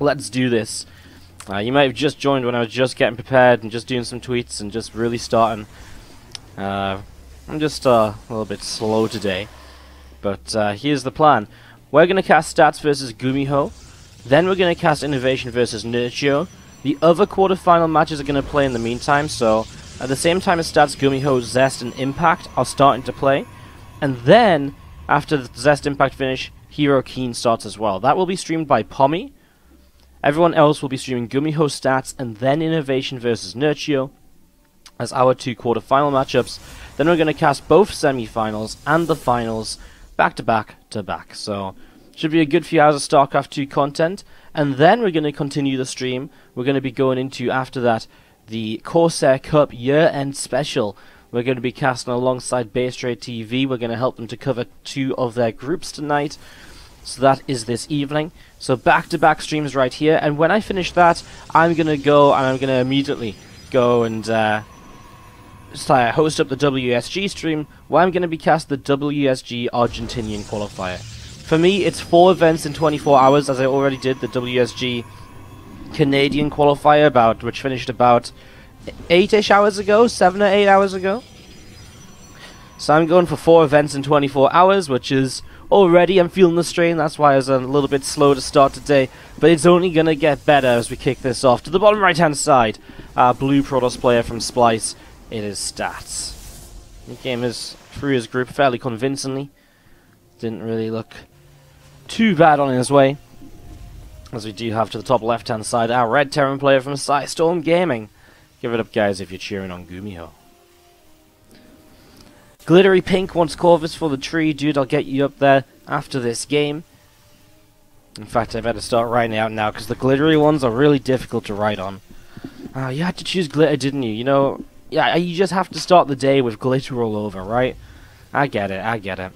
let's do this. You might have just joined when I was just getting prepared and just doing some tweets and just really starting. I'm just a little bit slow today, but here's the plan. We're going to cast Stats versus GuMiho, then we're going to cast Innovation versus Nurture. The other quarterfinal matches are going to play in the meantime, so at the same time as Stats, GuMiho, Zest, and Impact are starting to play, and then after the Zest Impact finish, Hero Keen starts as well. That will be streamed by Pommy. Everyone else will be streaming GuMiho Stats and then Innovation versus Nurture as our 2 quarterfinal matchups. Then we're going to cast both semifinals and the finals back to back to back. So should be a good few hours of StarCraft 2 content. And then we're going to continue the stream. We're going to be going into, after that, the Corsair Cup year-end special. We're going to be casting alongside WardiTV. We're going to help them to cover 2 of their groups tonight. So that is this evening. So back-to-back streams right here. And when I finish that, I'm going to go and I'm going to immediately go and host up the WSG stream where I'm going to be cast the WSG Argentinian qualifier. For me, it's 4 events in 24 hours, as I already did the WSG Canadian qualifier, which finished about 8-ish hours ago, 7 or 8 hours ago. So I'm going for 4 events in 24 hours, which is already, I'm feeling the strain. That's why I was a little bit slow to start today, but it's only going to get better as we kick this off. To the bottom right hand side, our blue Protoss player from Splice, it is Stats. The game is through his group fairly convincingly. Didn't really look too bad on his way. As we do have to the top left hand side, our red Terran player from Storm Gaming. Give it up, guys, if you're cheering on GuMiho. Glittery Pink wants Corvus for the tree. Dude, I'll get you up there after this game. In fact, I better start writing out now, because the glittery ones are really difficult to write on. You had to choose glitter, didn't you? You know, yeah, you just have to start the day with glitter all over, right? I get it, I get it.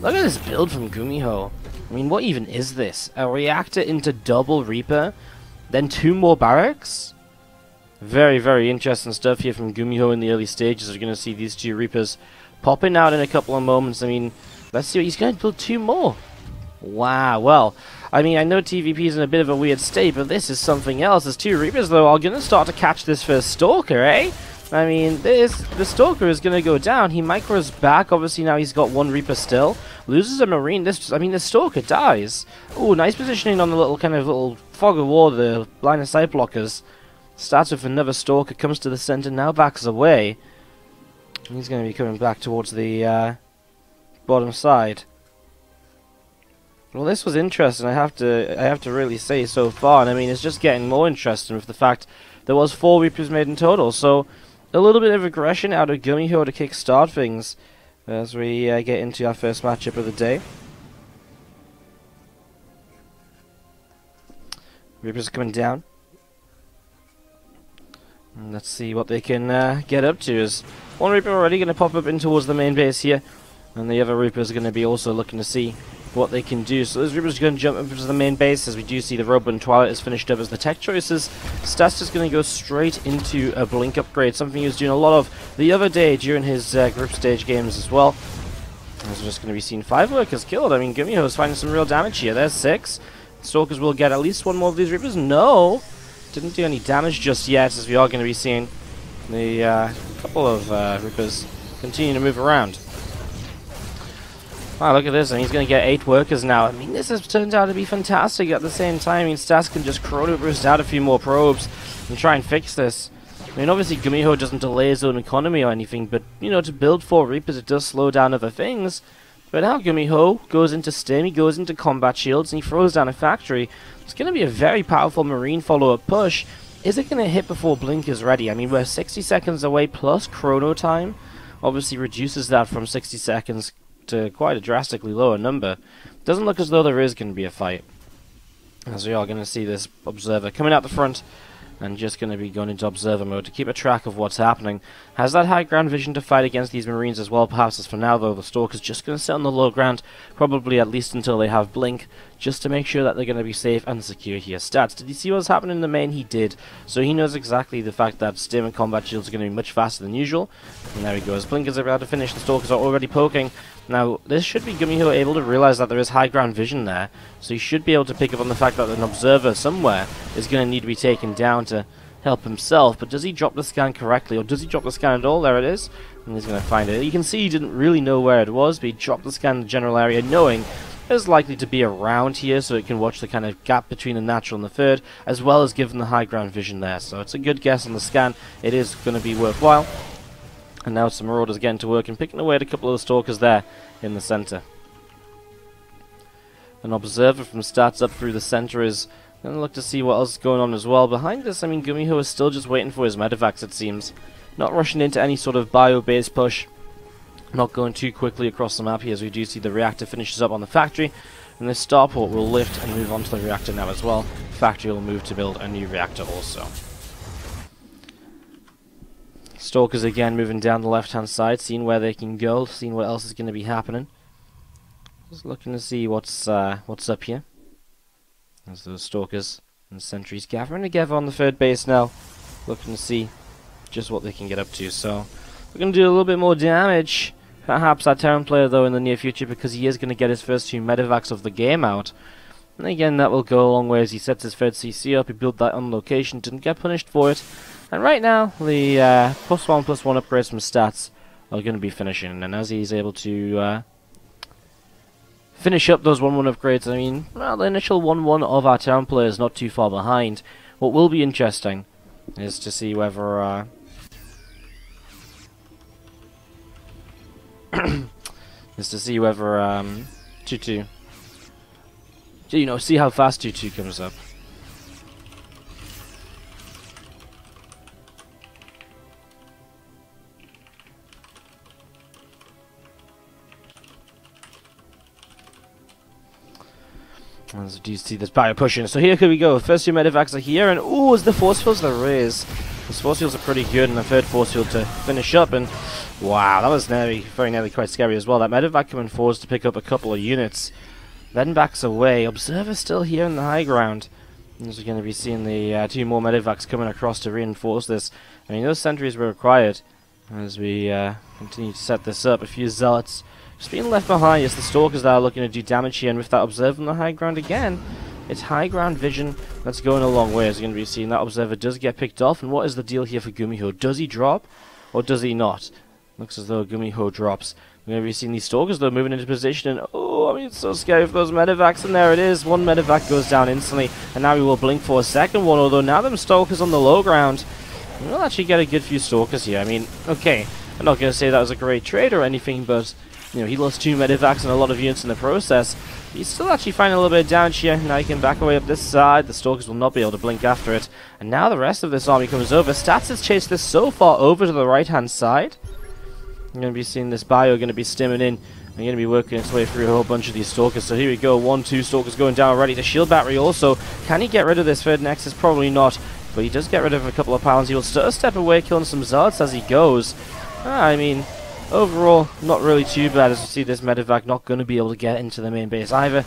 Look at this build from GuMiho. I mean, what even is this? A reactor into double Reaper, then 2 more barracks? Very, very interesting stuff here from GuMiho in the early stages. We're going to see these 2 Reapers popping out in a couple of moments. I mean, let's see what he's going to build 2 more. Wow, well, I mean, I know TVP is in a bit of a weird state, but this is something else. There's 2 Reapers, though, are going to start to catch this first Stalker, eh? I mean, the Stalker is going to go down. He micros back. Obviously, now he's got 1 Reaper still. Loses a Marine. The Stalker dies. Ooh, nice positioning on the little fog of war, the line of sight blockers. Starts with another Stalker, comes to the center, now backs away. He's going to be coming back towards the bottom side. Well, this was interesting. I have to really say so far, and I mean, it's just getting more interesting with the fact there was 4 Reapers made in total. So a little bit of aggression out of GuMiho to kickstart things as we get into our first matchup of the day. Reapers coming down. And let's see what they can get up to. Is 1 Reaper already going to pop up in towards the main base here, and the other Reapers are going to be also looking to see what they can do. So those Reapers are going to jump up into the main base, as we do see the Robo and Twilight is finished up as the tech choices. Stats is going to go straight into a Blink upgrade, something he was doing a lot of the other day during his group stage games as well. As we're just going to be seeing 5 workers killed. I mean, GuMiho is finding some real damage here. There's 6. Stalkers will get at least 1 more of these Reapers. No! Didn't do any damage just yet, as we are going to be seeing the couple of Reapers continue to move around. Wow, look at this. I mean, he's going to get 8 workers now. I mean, this has turned out to be fantastic at the same time. I mean, Stats can just chrono burst out a few more probes and try and fix this. I mean, obviously, GuMiho doesn't delay his own economy or anything, but, you know, to build 4 Reapers, it does slow down other things. But now GuMiho goes into Stim, he goes into combat shields, and he throws down a factory. It's going to be a very powerful Marine follow-up push. Is it going to hit before Blink is ready? I mean, we're 60 seconds away plus chrono time. Obviously reduces that from 60 seconds to quite a drastically lower number. Doesn't look as though there is going to be a fight, as we are going to see this Observer coming out the front and just going to be going into Observer mode to keep a track of what's happening. Has that high ground vision to fight against these Marines as well, perhaps, as for now, though. The Stalker's just going to sit on the low ground, probably at least until they have Blink, just to make sure that they're going to be safe and secure here. Stats, did you see what's happening in the main? He did. So he knows exactly the fact that Stim and combat shields are going to be much faster than usual. And there he goes. Blink is about to finish. The Stalkers are already poking. Now, this should be GuMiho able to realize that there is high ground vision there, so he should be able to pick up on the fact that an observer somewhere is going to need to be taken down to help himself. But does he drop the scan correctly, or does he drop the scan at all? There it is, and he's going to find it. You can see he didn't really know where it was, but he dropped the scan in the general area, knowing it's likely to be around here, so it can watch the kind of gap between the natural and the third, as well as given the high ground vision there. So it's a good guess on the scan. It is going to be worthwhile. And now some Marauders getting to work and picking away at a couple of the Stalkers there in the center. An observer from stats up through the center is going to look to see what else is going on as well. Behind this, I mean, GuMiho is still just waiting for his medevacs, it seems. Not rushing into any sort of bio-based push. Not going too quickly across the map here, as we do see the reactor finishes up on the factory. And this starport will lift and move on to the reactor now as well. Factory will move to build a new reactor also. Stalkers again moving down the left-hand side, seeing where they can go, seeing what else is going to be happening. Just looking to see what's up here. As those Stalkers and sentries gathering together on the third base now, looking to see just what they can get up to. So we're going to do a little bit more damage. Perhaps our Terran player though in the near future, because he is going to get his first 2 medevacs of the game out. And again, that will go a long way as he sets his third CC up. He built that on location, didn't get punished for it. And right now, the +1/+1 upgrades from stats are going to be finishing. And as he's able to finish up those 1/1 upgrades, I mean, well, the initial 1/1 of our Terran player is not too far behind. What will be interesting is to see whether Tutu, you know, see how fast Tutu comes up. As you see this bio pushing, so here we go. First 2 medevacs are here, and ooh, as the force fields there is. Those force fields are pretty good, and the third force field to finish up, and wow, that was very nearly quite scary as well. That medevac coming forwards to pick up a couple of units, then backs away. Observer still here in the high ground. As we're going to be seeing the 2 more medevacs coming across to reinforce this. I mean, those sentries were required as we continue to set this up. A few zealots just being left behind as the Stalkers that are looking to do damage here, and with that observer on the high ground again, it's high ground vision that's going a long way, as you're going to be seeing. That observer does get picked off, and what is the deal here for GuMiho? Does he drop, or does he not? Looks as though GuMiho drops. We're going to be seeing these Stalkers though moving into position, and oh, I mean, it's so scary for those medevacs, and there it is. 1 medevac goes down instantly, and now we will blink for a second one, although now them Stalkers on the low ground, we'll actually get a good few Stalkers here. I mean, okay, I'm not going to say that was a great trade or anything, but you know, he lost 2 medevacs and a lot of units in the process. He's still actually finding a little bit of damage here. Now he can back away up this side. The Stalkers will not be able to blink after it. And now the rest of this army comes over. Stats has chased this so far over to the right-hand side. You're going to be seeing this bio going to be stimming in. And going to be working its way through a whole bunch of these Stalkers. So here we go. 1, 2 Stalkers going down already. The shield battery also. Can he get rid of this third Nexus? Probably not. But he does get rid of a couple of pounds. He will step away, killing some Zealots as he goes. I mean, overall, not really too bad, as you see this medevac not going to be able to get into the main base either.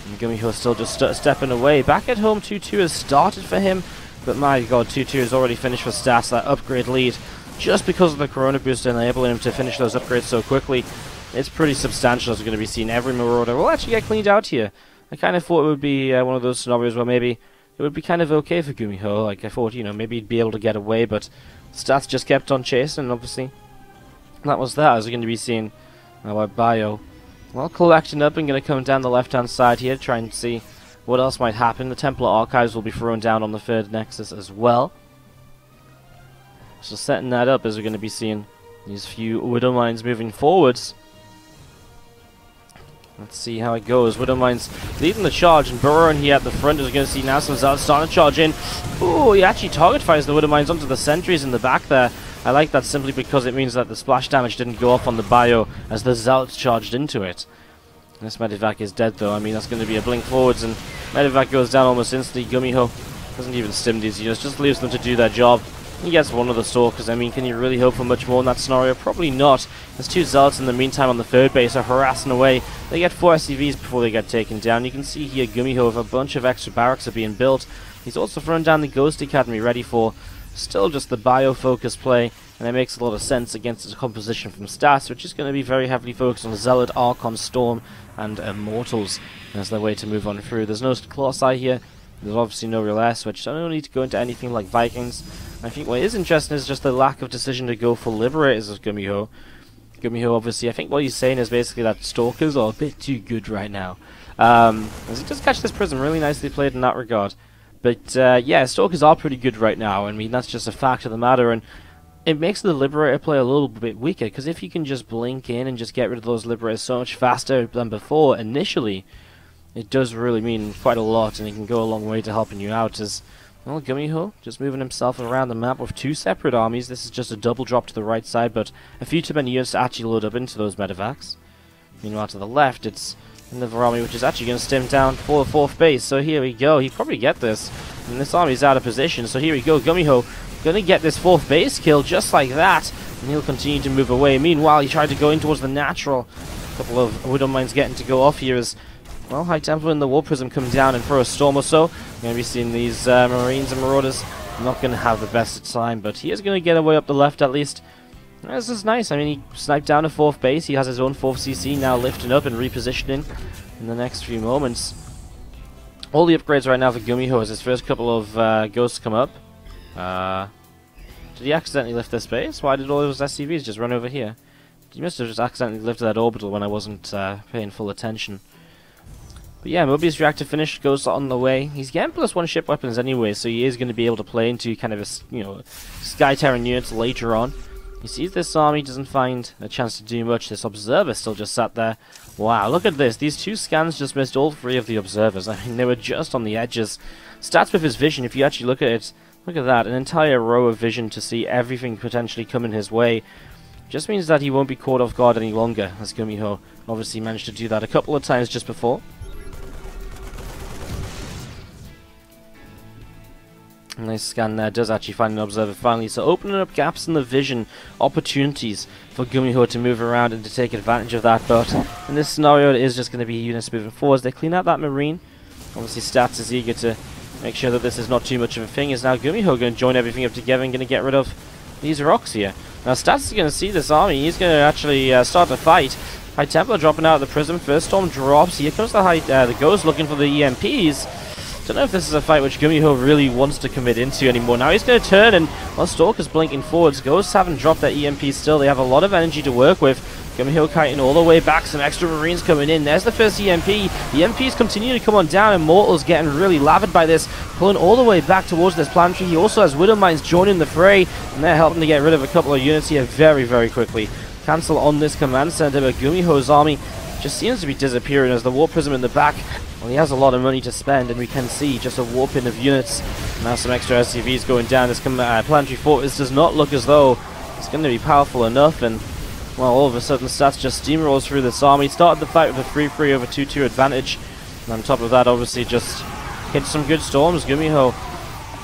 And GuMiho still just stepping away. Back at home, 2-2 has started for him, but my god, 2-2 has already finished for stats. That upgrade lead, just because of the Corona boost enabling him to finish those upgrades so quickly, it's pretty substantial, as we're going to be seeing. Every Marauder will actually get cleaned out here. I kind of thought it would be one of those scenarios where maybe it would be kind of okay for GuMiho. Like, I thought, you know, maybe he'd be able to get away, but stats just kept on chasing, and obviously that was that, as we're going to be seeing our bio. Well, collecting up and going to come down the left-hand side here, try and see what else might happen. The Templar Archives will be thrown down on the third Nexus as well. So setting that up as we're going to be seeing these few Widow Mines moving forwards. Let's see how it goes. Widow Mines leading the charge, and burrowing here at the front, as we're going to see now some Zealots starting to charge in. Ooh, he actually target fires the Widow Mines onto the sentries in the back there. I like that simply because it means that the splash damage didn't go off on the bio as the Zealots charged into it. This medevac is dead though. I mean, that's going to be a blink forwards, and medevac goes down almost instantly. GuMiho doesn't even stim these units, just leaves them to do their job. He gets one of the Stalkers. I mean, can you really hope for much more in that scenario? Probably not. There's 2 Zealots in the meantime on the third base are harassing away. They get 4 SCVs before they get taken down. You can see here GuMiho with a bunch of extra barracks are being built. He's also thrown down the Ghost Academy ready for still just the bio-focus play. and it makes a lot of sense against its composition from stats, which is going to be very heavily focused on Zealot, Archon, Storm, and Immortals as their way to move on through. There's no Colossi here, there's obviously no real air switch, so I don't need to go into anything like Vikings. I think what is interesting is just the lack of decision to go for Liberators of GuMiho. GuMiho, obviously, I think what he's saying is basically that Stalkers are a bit too good right now. As he does catch this Prism, really nicely played in that regard. But yeah, Stalkers are pretty good right now. I mean, that's just a fact of the matter, and it makes the Liberator play a little bit weaker, because if you can just blink in and just get rid of those Liberators so much faster than before, initially, it does really mean quite a lot, and it can go a long way to helping you out. As well, GuMiho just moving himself around the map with two separate armies. This is just a double drop to the right side, but a few too many units to actually load up into those medevacs. Meanwhile, to the left, it's another army which is actually going to stem down for the 4th base. So here we go. He'd probably get this. And this army's out of position. So here we go. GuMiho going to get this 4th base kill just like that. And he'll continue to move away. Meanwhile, he tried to go in towards the natural. A couple of Widow Mines getting to go off here as, well, High Templar and the War Prism come down and throw a storm or so. We're going to be seeing these Marines and Marauders not going to have the best of time. But he is going to get away up the left at least. This is nice. I mean, he sniped down a 4th base. He has his own 4th CC now lifting up and repositioning in the next few moments. All the upgrades right now for GuMiho as his first couple of ghosts come up. Did he accidentally lift this base? Why did all those SCVs just run over here? He must have just accidentally lifted that orbital when I wasn't paying full attention. But yeah, Mobius Reactor finished, Ghost on the way. He's getting +1 ship weapons anyway, so he is going to be able to play into kind of a, Sky Terran units later on. He sees this army, doesn't find a chance to do much. This Observer still just sat there. Wow, look at this. These 2 scans just missed all 3 of the Observers. I mean, they were just on the edges. Stats with his vision, if you actually look at it, look at that. An entire row of vision to see everything potentially coming his way. Just means that he won't be caught off guard any longer, as GuMiho obviously managed to do that a couple of times just before. Nice scan there, does actually find an Observer finally, so opening up gaps in the vision, opportunities for GuMiho to move around and to take advantage of that, but in this scenario it is just going to be units moving forwards. They clean out that Marine, obviously Stats is eager to make sure that this is not too much of a thing, is now GuMiho going to join everything up together and going to get rid of these rocks here. Now Stats is going to see this army, he's going to actually start to fight. High Templar dropping out of the Prism, first Storm drops, here comes the Ghost looking for the EMPs. Don't know if this is a fight which GuMiho really wants to commit into anymore. Now he's going to turn, and while Stalker's blinking forwards, Ghosts haven't dropped their EMP still. They have a lot of energy to work with. GuMiho kiting all the way back, some extra Marines coming in. There's the first EMP. The EMPs continue to come on down, and Mortal's getting really lathered by this, pulling all the way back towards this planetary. He also has Widow Mines joining the fray, and they're helping to get rid of a couple of units here very, very quickly. Cancel on this command center, but GuMiho's army just seems to be disappearing as the War Prism in the back. Well, he has a lot of money to spend, and we can see just a warping of units. Now some extra SCVs going down. This planetary fortress does not look as though it's going to be powerful enough, and well, all of a sudden Stats just steamrolls through this army. Started the fight with a 3-3 over 2-2 advantage, and on top of that, obviously just hit some good storms. GuMiho,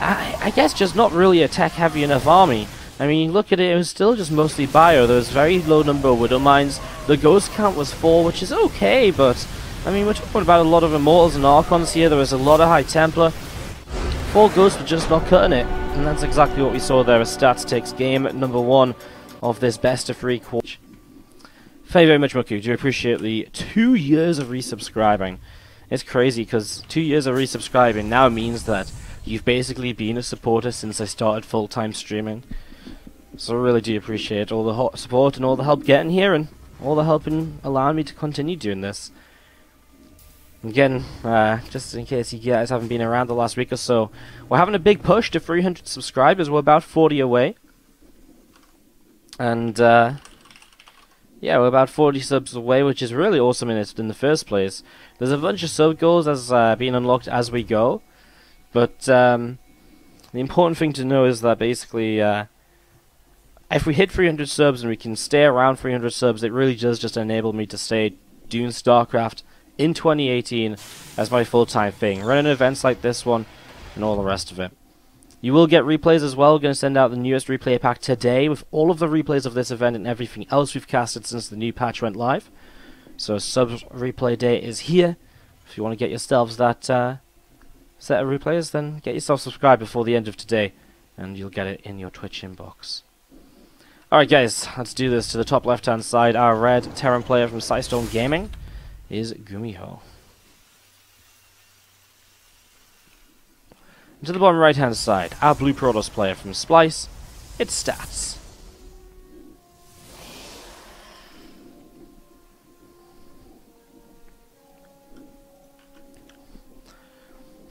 I guess, just not really a tech-heavy enough army. I mean, look at it, it was still just mostly bio. There was very low number of Widow Mines. The Ghost count was 4, which is okay, but I mean, we're talking about a lot of Immortals and Archons here. There was a lot of High Templar. 4 Ghosts were just not cutting it, and that's exactly what we saw there as Stats takes game number 1 of this best of 3 quarter. Thank you very much, Muku. Do appreciate the 2 years of resubscribing. It's crazy because 2 years of resubscribing now means that you've basically been a supporter since I started full-time streaming. So I really do appreciate all the support and all the help getting here, and all the help in allowing me to continue doing this. Again, just in case you guys haven't been around the last week or so, we're having a big push to 300 subscribers. We're about 40 away. And, yeah, we're about 40 subs away, which is really awesome in the first place. There's a bunch of sub goals that's being unlocked as we go. But, the important thing to know is that basically, if we hit 300 subs and we can stay around 300 subs, it really does just enable me to stay doing StarCraft in 2018 as my full-time thing, running events like this one and all the rest of it. You will get replays as well. We're going to send out the newest replay pack today with all of the replays of this event and everything else we've casted since the new patch went live. So sub replay day is here. If you want to get yourselves that set of replays, then get yourself subscribed before the end of today and you'll get it in your Twitch inbox. Alright guys, let's do this. To the top left hand side, our red Terran player from Sidestone Gaming is GuMiho. And to the bottom right hand side, our blue Protoss player from Splice, it's Stats.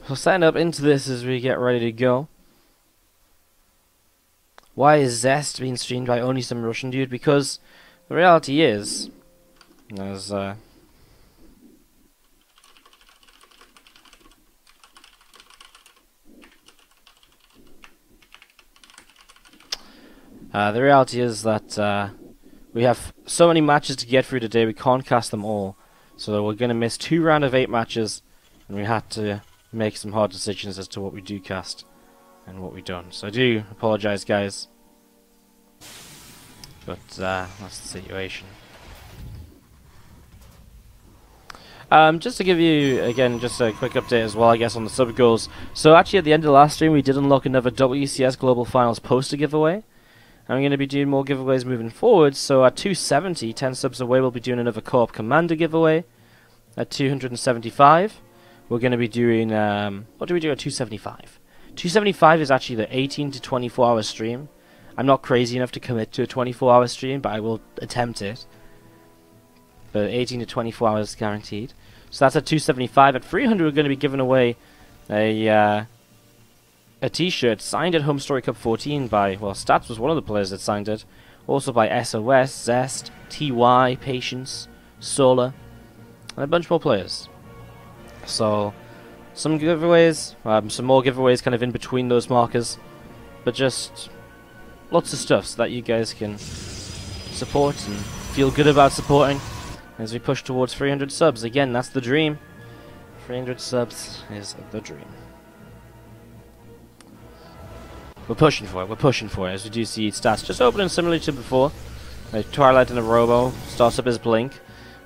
So setting up into this as we get ready to go. Why is Zest being streamed by only some Russian dude? Because the reality is, there's the reality is that we have so many matches to get through today, we can't cast them all. So we're going to miss 2 round of 8 matches, and we had to make some hard decisions as to what we do cast and what we don't. So I do apologize, guys, but that's the situation. Just to give you, again, just a quick update as well, I guess, on the sub goals. So actually at the end of the last stream we did unlock another WCS Global Finals poster giveaway. I'm going to be doing more giveaways moving forward. So at 270, 10 subs away, we'll be doing another Co-op Commander giveaway. At 275, we're going to be doing, what do we do at 275? 275 is actually the 18 to 24 hour stream. I'm not crazy enough to commit to a 24-hour stream, but I will attempt it. But 18 to 24 hours guaranteed. So that's at 275. At 300, we're going to be giving away a t-shirt signed at Home Story Cup 14 by, well, Stats was one of the players that signed it. Also by SOS, Zest, TY, Patience, Solar, and a bunch more players. So, some giveaways, some more giveaways kind of in between those markers, but just lots of stuff so that you guys can support and feel good about supporting as we push towards 300 subs. Again, that's the dream. 300 subs is the dream. We're pushing for it, as we do see Stats just opening similarly to before. Twilight and a Robo starts up his Blink.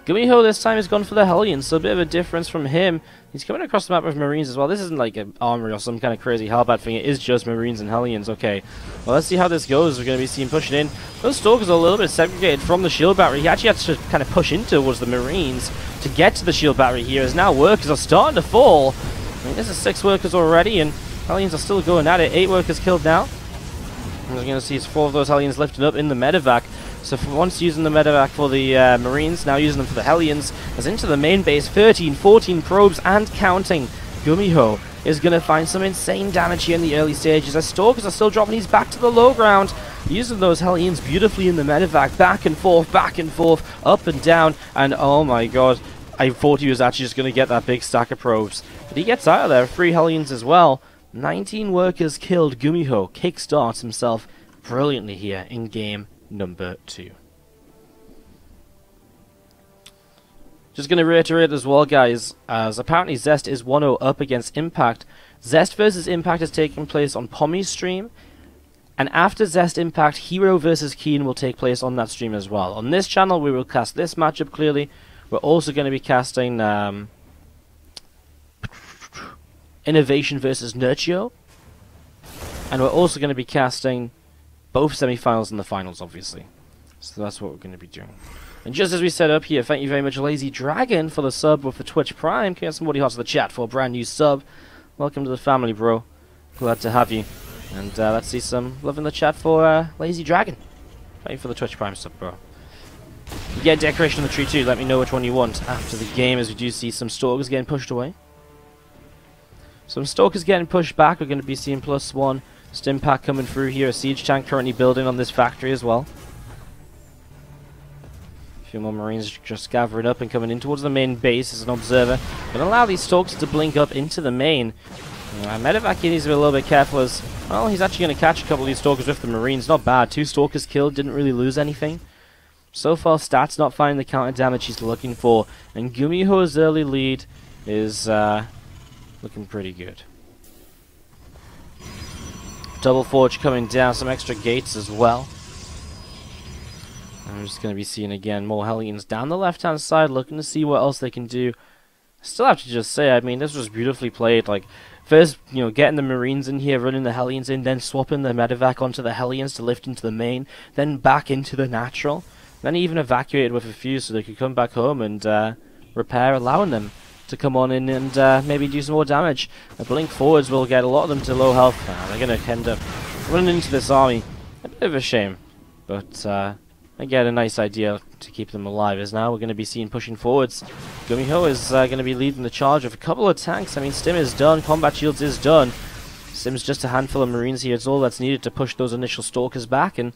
GuMiho this time has gone for the Hellions, so a bit of a difference from him. He's coming across the map with Marines as well. This isn't like an armory or some kind of crazy Hellbat thing. It is just Marines and Hellions. Okay, well, let's see how this goes. We're going to be seeing pushing in. Those Stalkers are a little bit segregated from the shield battery. He actually had to kind of push in towards the Marines to get to the shield battery here, as now workers are starting to fall. I mean, this is 6 workers already, and Hellions are still going at it. 8 workers killed now. And we're going to see 4 of those Hellions lifted up in the medevac. So for once using the medevac for the Marines, now using them for the Hellions, as into the main base, 13, 14 probes and counting. GuMiho is going to find some insane damage here in the early stages, as Stalkers are still dropping these back to the low ground, using those Hellions beautifully in the medevac, back and forth, up and down, and oh my god, I thought he was actually just going to get that big stack of probes. But he gets out of there, 3 Hellions as well. 19 workers killed. GuMiho kickstarts himself brilliantly here in game number 2. Just going to reiterate as well, guys, as apparently Zest is 1-0 up against Impact. Zest versus Impact is taking place on Pommy's stream, and after Zest Impact, Hero versus Keen will take place on that stream as well. On this channel, we will cast this matchup clearly. We're also going to be casting Innovation versus Nurtio, and we're also going to be casting both semi-finals and the finals, obviously. So that's what we're going to be doing. And just as we set up here, thank you very much, Lazy Dragon, for the sub with the Twitch Prime. Can you get some body hearts in the chat for a brand new sub? Welcome to the family, bro. Glad to have you. And let's see some love in the chat for Lazy Dragon. Thank you for the Twitch Prime sub, bro. You get a decoration on the tree too. Let me know which one you want after the game, as we do see some Stalkers getting pushed away. Some Stalkers getting pushed back. We're going to be seeing +1 Stim Pack coming through here. A Siege Tank currently building on this factory as well. A few more Marines just gathering up and coming in towards the main base as an observer. Going to allow these Stalkers to blink up into the main. Medevac needs to be a little bit careful, as well. He's actually going to catch a couple of these Stalkers with the Marines. Not bad. 2 Stalkers killed. Didn't really lose anything. So far, Stats not finding the counter damage he's looking for. And GuMiho's early lead is looking pretty good. Double Forge coming down, some extra gates as well. I'm just going to be seeing again more Hellions down the left-hand side, looking to see what else they can do. I still have to just say, I mean, this was beautifully played. Like, First, getting the Marines in here, running the Hellions in, then swapping the medevac onto the Hellions to lift into the main, then back into the natural. Then he even evacuated with a few so they could come back home and repair, allowing them to come on in and maybe do some more damage. The blink forwards will get a lot of them to low health. They're going to end up running into this army. A bit of a shame, but again, a nice idea to keep them alive is now we're going to be seen pushing forwards. GuMiho is going to be leading the charge with a couple of tanks. I mean, Stim is done, Combat Shields is done. Stim's just a handful of Marines here. It's all that's needed to push those initial Stalkers back, and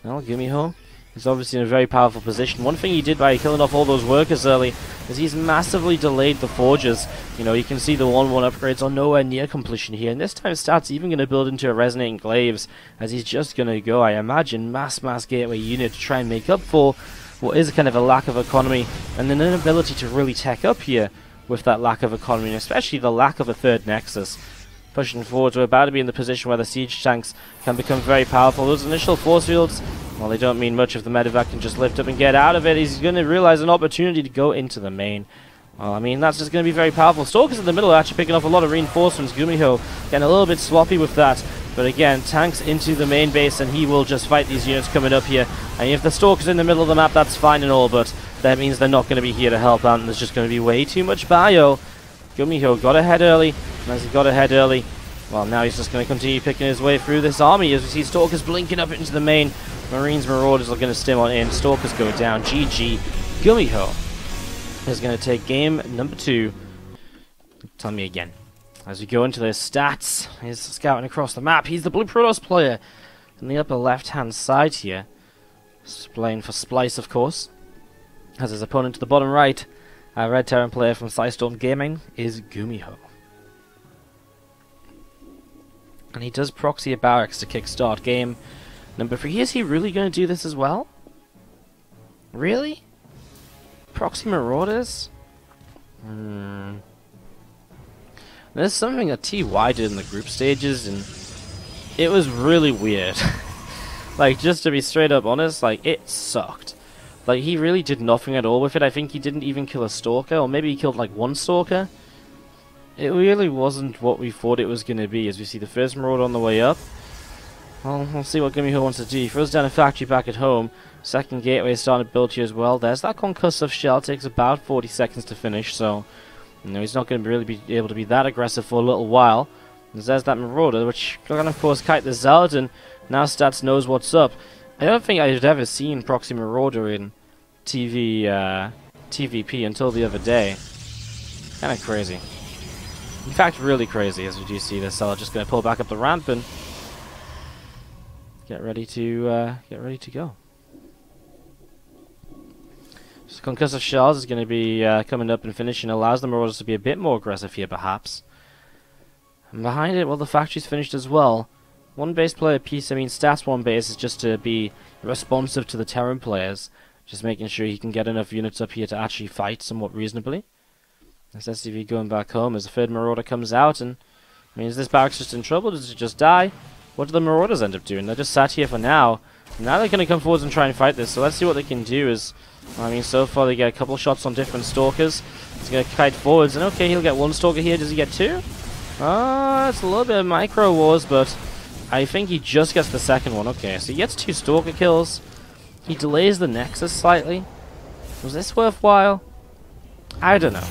well, GuMiho is obviously in a very powerful position. One thing he did by killing off all those workers early is he's massively delayed the forges. You can see the 1-1 upgrades are nowhere near completion here, and this time Stat's even going to build into a Resonating Glaives, as he's just going to go, I imagine, mass gateway unit to try and make up for what is kind of a lack of economy and an inability to really tech up here with that lack of economy, and especially the lack of a third Nexus. Pushing forward, we're about to be in the position where the siege tanks can become very powerful. Those initial force fields, well, they don't mean much if the medevac can just lift up and get out of it. He's going to realize an opportunity to go into the main. Well, I mean, that's just going to be very powerful. Stalkers in the middle are actually picking up a lot of reinforcements. GuMiho getting a little bit sloppy with that. But again, tanks into the main base, and he will just fight these units coming up here. And if the Stalkers in the middle of the map, that's fine and all, but that means they're not going to be here to help out, and there's just going to be way too much bio. GuMiho got ahead early, and as he got ahead early, well, now he's just going to continue picking his way through this army as we see Stalkers blinking up into the main. Marines, Marauders are going to stim on in. Stalkers go down. GG. GuMiho is going to take game number 2. Tell me again. As we go into the stats, he's scouting across the map. He's the Blue Protoss player in the upper left-hand side here. Playing for Splice, of course. As his opponent to the bottom right, a Red Terran player from Psystorm Gaming, is GuMiho. And he does proxy a barracks to kickstart game number 3. Is he really going to do this as well? Really? Proxy Marauders? There's something that TY did in the group stages, and it was really weird. Like, just to be straight up honest, like, it sucked. Like, he really did nothing at all with it. I think he didn't even kill a Stalker, or maybe he killed, like, 1 Stalker. It really wasn't what we thought it was going to be, as we see the first Marauder on the way up. Well, we'll see what GuMiho wants to do. He throws down a factory back at home. Second gateway is starting to build here as well. There's that concussive shell. Takes about 40 seconds to finish, so he's not going to really be able to be that aggressive for a little while. And there's that Marauder, which can of course kite the Zealot, and now Stats knows what's up. I don't think I'd ever seen Proxy Marauder in TVP until the other day. Kind of crazy. In fact, really crazy, as we do see this Zealot just going to pull back up the ramp and get ready to go. So Concussive Shells is going to be coming up and finishing, allows the Marauders to be a bit more aggressive here, perhaps. And behind it, well, the factory's finished as well. One base player piece, I mean, Stats one base is just to be responsive to the Terran players, just making sure he can get enough units up here to actually fight somewhat reasonably. As SCV going back home as the third Marauder comes out, and I mean, is this barracks just in trouble? Does it just die? What do the Marauders end up doing? They're just sat here for now. Now they're going to come forwards and try and fight this, so let's see what they can do. Is, I mean, so far they get a couple shots on different Stalkers. He's going to kite forwards, and okay, he'll get 1 Stalker here. Does he get 2? It's a little bit of micro wars, but I think he just gets the second one. Okay, so he gets 2 Stalker kills. He delays the Nexus slightly. Was this worthwhile? I don't know.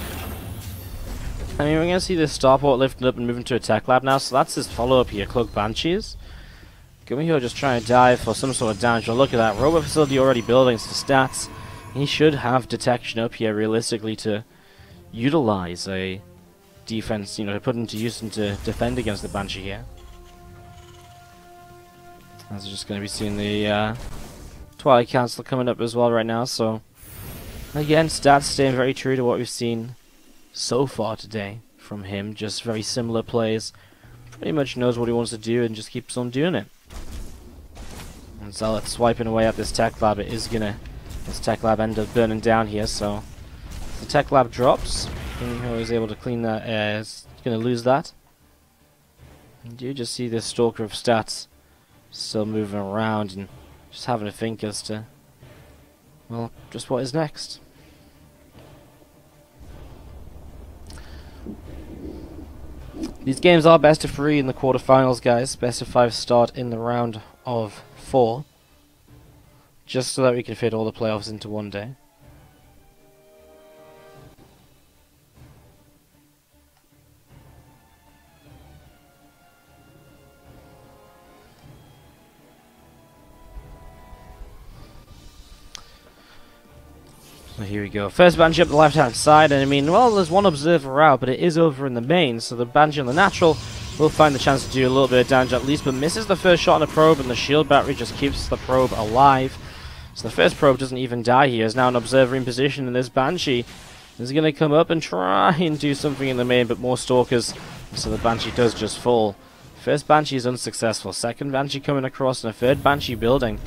I mean, we're going to see this starport lifted up and moving to a tech lab now, so that's his follow-up here, Cloak Banshees. GuMiho just trying to dive for some sort of damage. Well, look at that, robot facility already building, so Stats, he should have detection up here realistically to utilize a defense, to put into use and to defend against the Banshee here. As we're just going to be seeing the Twilight Council coming up as well right now, so again, Stats staying very true to what we've seen so far today from him. Just very similar plays. Pretty much knows what he wants to do and just keeps on doing it. And Zealot swiping away at this tech lab. This tech lab end up burning down here, so the tech lab drops. GuMiho is able to clean that. Is going to lose that. And you just see this Stalker of Stats still moving around and just having to think as to, well, just what is next. These games are best of 3 in the quarterfinals, guys. Best of 5 start in the round of 4. Just so that we can fit all the playoffs into one day. So here we go. First Banshee up the left-hand side, and I mean, well, there's one observer out, but it is over in the main, so the Banshee on the natural will find the chance to do a little bit of damage at least, but misses the first shot on the probe, and the shield battery just keeps the probe alive. So the first probe doesn't even die here. Is now an observer in position, and this Banshee is going to come up and try and do something in the main, but more stalkers, so the Banshee does just fall. First Banshee is unsuccessful. Second Banshee coming across, and a third Banshee building.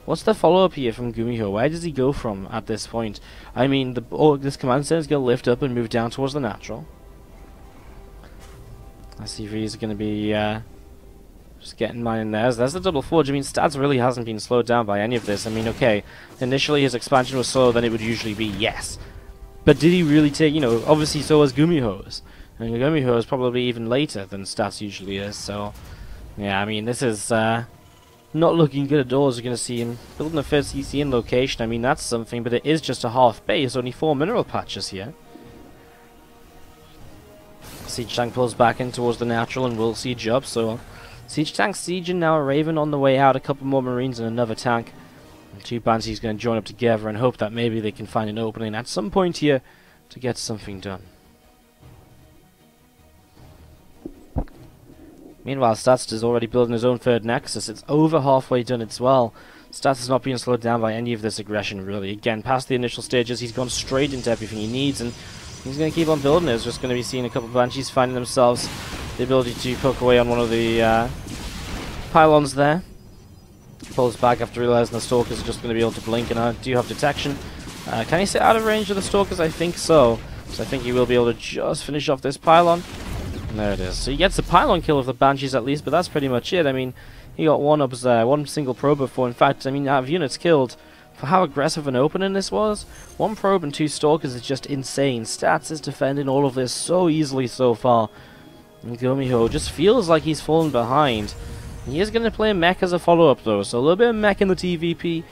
What's the follow-up here from GuMiho? Where does he go from at this point? I mean, this command center is going to lift up and move down towards the natural. Let's see if he's going to be just getting mine in there. There's the double forge. I mean, stats really hasn't been slowed down by any of this. I mean, okay, initially his expansion was slower than it would usually be, yes. But did he really take, you know, obviously so was GuMiho's. And GuMiho is probably even later than stats usually is, so... Yeah, I mean, this is... not looking good at all, as you're going to see him building a first CC in location. I mean, that's something, but it is just a half base, only 4 mineral patches here. Siege tank pulls back in towards the natural and will siege up, so siege tank sieging now, a Raven on the way out, a couple more marines and another tank. And 2 Banshees going to join up together and hope that maybe they can find an opening at some point here to get something done. Meanwhile, Stats is already building his own third Nexus. It's over halfway done as well. Stats is not being slowed down by any of this aggression, really. Again, past the initial stages, he's gone straight into everything he needs, and he's going to keep on building it. He's just going to be seeing a couple of Banshees finding themselves the ability to poke away on one of the pylons there. Pulls back after realizing the Stalkers are just going to be able to blink, and I do have detection. Can he sit out of range of the Stalkers? I think so. So I think he will be able to just finish off this pylon. And there it is. So he gets the pylon kill of the Banshees at least, but that's pretty much it. I mean, he got one single probe before. In fact, I mean, out of units killed, for how aggressive an opening this was, 1 probe and 2 Stalkers is just insane. Stats is defending all of this so easily so far. And GuMiho just feels like he's fallen behind. He is going to play mech as a follow-up though, so a little bit of mech in the TVP.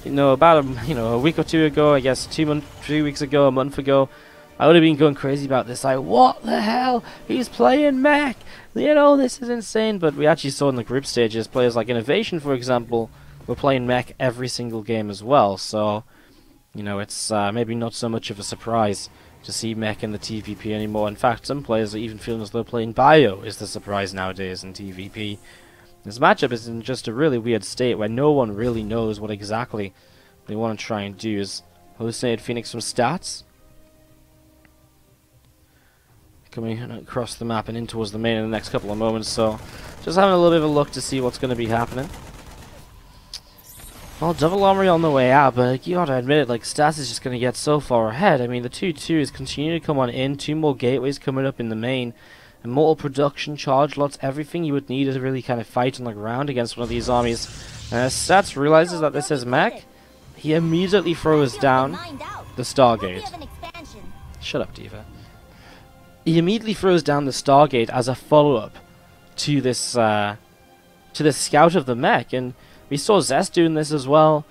You know, about a week or 2 ago, I guess 3 weeks ago, a month ago, I would have been going crazy about this. Like, what the hell? He's playing mech! You know, this is insane. But we actually saw in the group stages, players like Innovation, for example, were playing mech every single game as well. So, you know, it's maybe not so much of a surprise to see mech in the TVP anymore. In fact, some players are even feeling as though playing bio is the surprise nowadays in TVP. This matchup is in just a really weird state where no one really knows what exactly they want to try and do. Is Hallucinated Phoenix from stats coming across the map and in towards the main in the next couple of moments, so just having a little bit of a look to see what's going to be happening. Well, double armory on the way out, but you gotta admit it, like, Stats is just going to get so far ahead. I mean, the 2-2 is continuing to come on in, 2 more gateways coming up in the main, immortal production, charge lots, everything you would need to really kind of fight on the ground against one of these armies. And as Stats realizes that this is mech, he immediately throws down the Stargate. Shut up, Diva. He immediately throws down the Stargate as a follow-up to this scout of the mech, and we saw Zest doing this as well.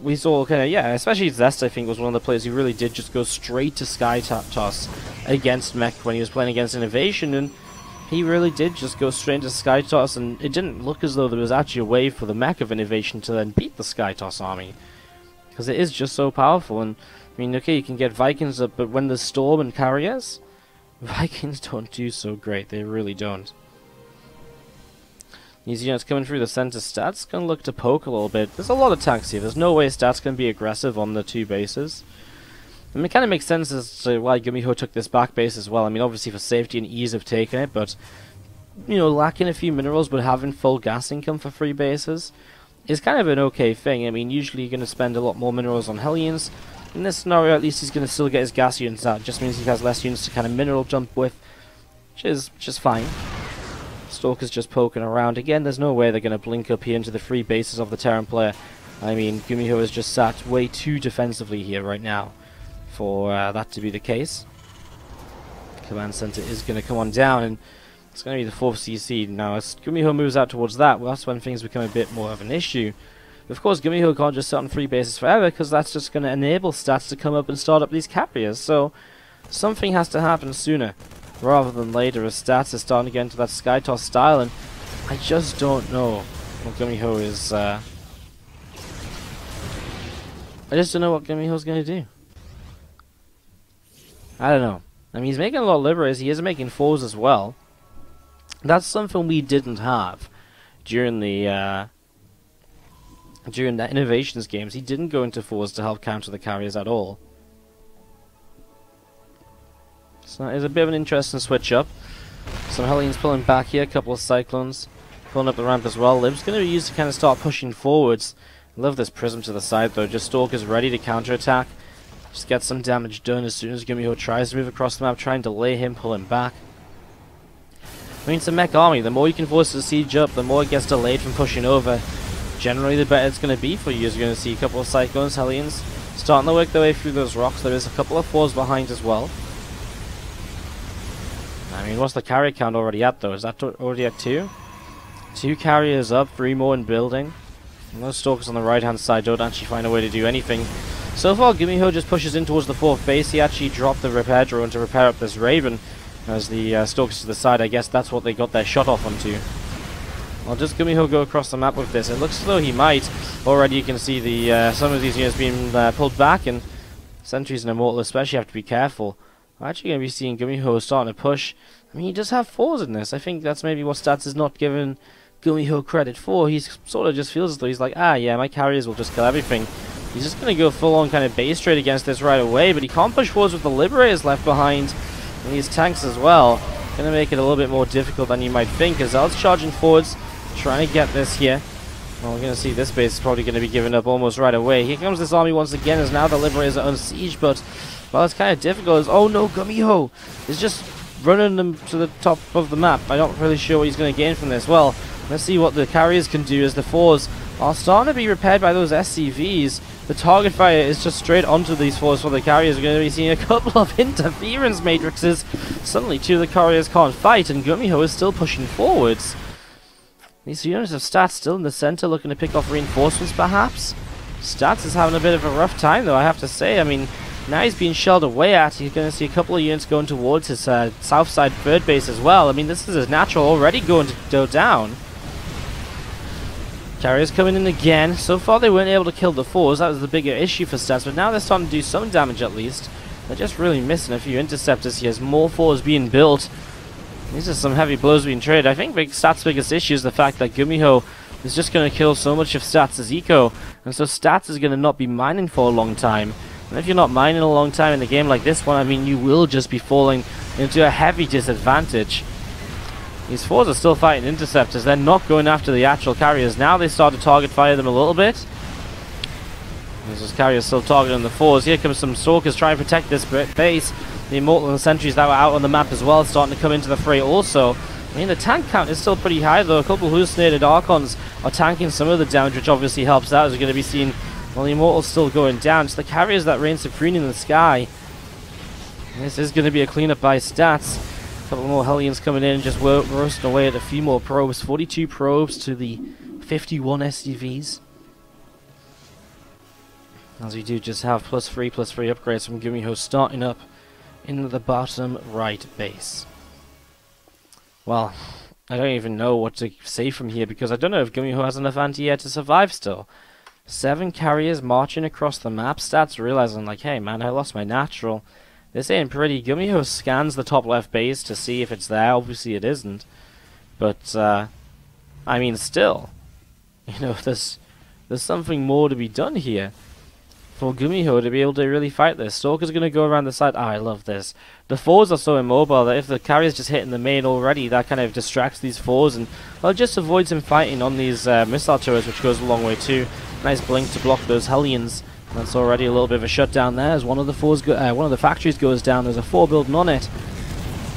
We saw especially Zest, I think, was one of the players who really did just go straight to Sky Toss against mech when he was playing against Innovation, and he really did just go straight into Sky Toss, and it didn't look as though there was actually a way for the mech of Innovation to then beat the Sky Toss army, because it is just so powerful. And I mean, okay, you can get Vikings up, but when there's Storm and Carriers, Vikings don't do so great. They really don't. These units coming through the center. Stats gonna look to poke a little bit. There's a lot of tanks here. There's no way Stats can be aggressive on the 2 bases. I mean, it kind of makes sense as to why GuMiho took this back base as well. I mean, obviously for safety and ease of taking it, but, you know, lacking a few minerals but having full gas income for 3 bases is kind of an okay thing. I mean, usually you're going to spend a lot more minerals on Hellions. In this scenario, at least he's going to still get his gas units out. It just means he has less units to kind of mineral jump with, which is fine. Stalker's just poking around. Again, there's no way they're going to blink up here into the 3 bases of the Terran player. I mean, GuMiho is just sat way too defensively here right now for that to be the case. command center is going to come on down, and it's going to be the 4th CC. Now, as GuMiho moves out towards that, well, that's when things become a bit more of an issue. Of course, GuMiho can't just sit on 3 bases forever, because that's just going to enable stats to come up and start up these carriers. So, something has to happen sooner, rather than later, as stats are starting to get into that sky toss style, and I just don't know what GuMiho is, I just don't know what GuMiho's going to do. I don't know. I mean, he's making a lot of liberators, he is making 4s as well. That's something we didn't have during the, during the Innovations games. He didn't go into 4s to help counter the carriers at all. So that is a bit of an interesting switch up. Some Hellions pulling back here, a couple of Cyclones pulling up the ramp as well. Lib's going to be used to kind of start pushing forwards. I love this Prism to the side though, just Stalker's ready to counterattack. Just get some damage done as soon as GuMiho tries to move across the map, try and delay him, pull him back. I mean, it's a mech army. The more you can force the siege up, the more it gets delayed from pushing over. Generally, the better it's going to be for you. You're going to see a couple of Cyclones, Hellions, starting to work their way through those rocks. There is a couple of 4s behind as well. I mean, what's the carrier count already at, though? Is that already at 2? 2 carriers up, 3 more in building. And those Stalkers on the right-hand side don't actually find a way to do anything. So far, GuMiho just pushes in towards the 4th base. He actually dropped the repair drone to repair up this Raven. As the Stalkers to the side, I guess that's what they got their shot off onto. Well, does GuMiho go across the map with this? It looks as though he might. Already you can see the some of these units being pulled back, and Sentries and Immortal especially have to be careful. We're actually going to be seeing GuMiho starting to push. I mean, he does have 4s in this. I think that's maybe what Stats is not giving GuMiho credit for. He sort of just feels as though he's like, ah, yeah, my carriers will just kill everything. He's just going to go full-on kind of base trade against this right away, but he can't push forwards with the Liberators left behind. And these tanks as well. Going to make it a little bit more difficult than you might think, as Zald's charging forwards, trying to get this here. Well, we're going to see this base is probably going to be given up almost right away. Here comes this army once again, as now the Liberators are on siege, but, well, it's kind of difficult. Oh no, GuMiho is just running them to the top of the map. I'm not really sure what he's going to gain from this. Well, let's see what the carriers can do, as the 4s are starting to be repaired by those SCVs. The target fire is just straight onto these 4s for the carriers. We're going to be seeing a couple of interference matrices. Suddenly 2 of the carriers can't fight, and GuMiho is still pushing forwards. These units of Stats still in the center, looking to pick off reinforcements perhaps. Stats is having a bit of a rough time though, I have to say. I mean, now he's being shelled away at. He's going to see a couple of units going towards his south side 3rd base as well. I mean, this is his natural already going to go down. Carriers coming in again. So far they weren't able to kill the 4s. That was the bigger issue for Stats, but now they're starting to do some damage at least. They're just really missing a few interceptors here. There's more 4s being built. These are some heavy blows being traded. I think Stats' biggest issue is the fact that GuMiho is just going to kill so much of Stats' eco, and so Stats is going to not be mining for a long time. And if you're not mining a long time in a game like this one, I mean, you will just be falling into a heavy disadvantage. These 4s are still fighting interceptors. They're not going after the actual carriers. Now they start to target fire them a little bit. Those carriers still targeting the 4s. Here comes some Stalkers trying to protect this base. The Immortal and the Sentries that were out on the map as well starting to come into the fray also. I mean, the tank count is still pretty high though. A couple of hallucinated Archons are tanking some of the damage, which obviously helps out, as we're going to be seeing. Well, the Immortal's still going down. It's the carriers that reign supreme in the sky. This is going to be a cleanup by Stats. A couple more Hellions coming in and just roasting away at a few more probes. 42 probes to the 51 SCVs. As we do just have +3/+3 upgrades from GuMiho starting up in the bottom right base. Well, I don't even know what to say from here, because I don't know if GuMiho has enough anti-air to survive still. 7 carriers marching across the map. Stats realizing like, hey man, I lost my natural. This ain't pretty. GuMiho scans the top left base to see if it's there. Obviously it isn't. But, I mean, still, you know, there's something more to be done here for GuMiho to be able to really fight this. Stalker's going to go around the side. I love this. The 4s are so immobile that if the carrier's just hitting the main already, that kind of distracts these 4s, and, well, just avoids him fighting on these missile turrets, which goes a long way too. Nice blink to block those Hellions. That's already a little bit of a shutdown there, as one of the one of the factories goes down. There's a 4 building on it.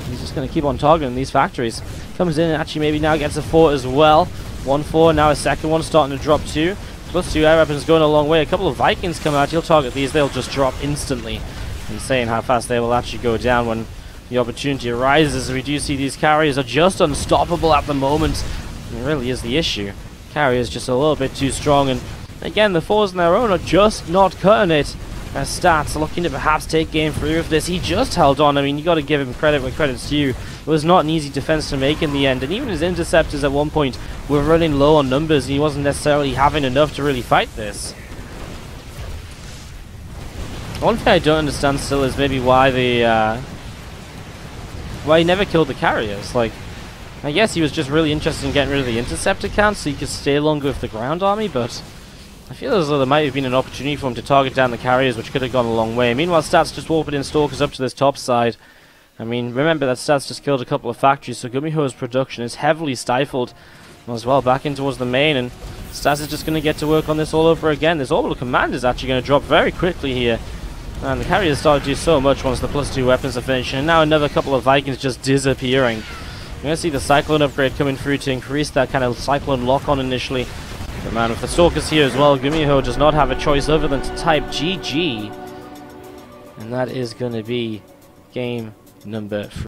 He's just going to keep on targeting these factories. Comes in and actually maybe now gets a 4 as well. 1-4, now a second one starting to drop 2. +2 air weapons going a long way. A couple of Vikings come out. He'll target these. They'll just drop instantly. Insane how fast they will actually go down when the opportunity arises. We do see these carriers are just unstoppable at the moment. It really is the issue. Carriers just a little bit too strong, and again, the fours on their own are just not cutting it. As Stats looking to perhaps take game 3 of this. He just held on. I mean, you got to give him credit where credit's due. It was not an easy defense to make in the end, and even his interceptors at one point were running low on numbers, and he wasn't necessarily having enough to really fight this. One thing I don't understand still is maybe why he never killed the carriers. Like, I guess he was just really interested in getting rid of the interceptor count so he could stay longer with the ground army, but I feel as though there might have been an opportunity for him to target down the carriers, which could have gone a long way. Meanwhile, Stats just warping in Stalkers up to this top side. I mean, remember that Stats just killed a couple of factories, so GuMiho's production is heavily stifled as well, back in towards the main, and Stats is just going to get to work on this all over again. This orbital command is actually going to drop very quickly here. And the carriers start to do so much once the +2 weapons are finished, and now another couple of Vikings just disappearing. We're going to see the Cyclone upgrade coming through to increase that kind of Cyclone lock-on initially. But man, with the Stalkers here as well, GuMiho does not have a choice other than to type GG. And that is going to be game number 3.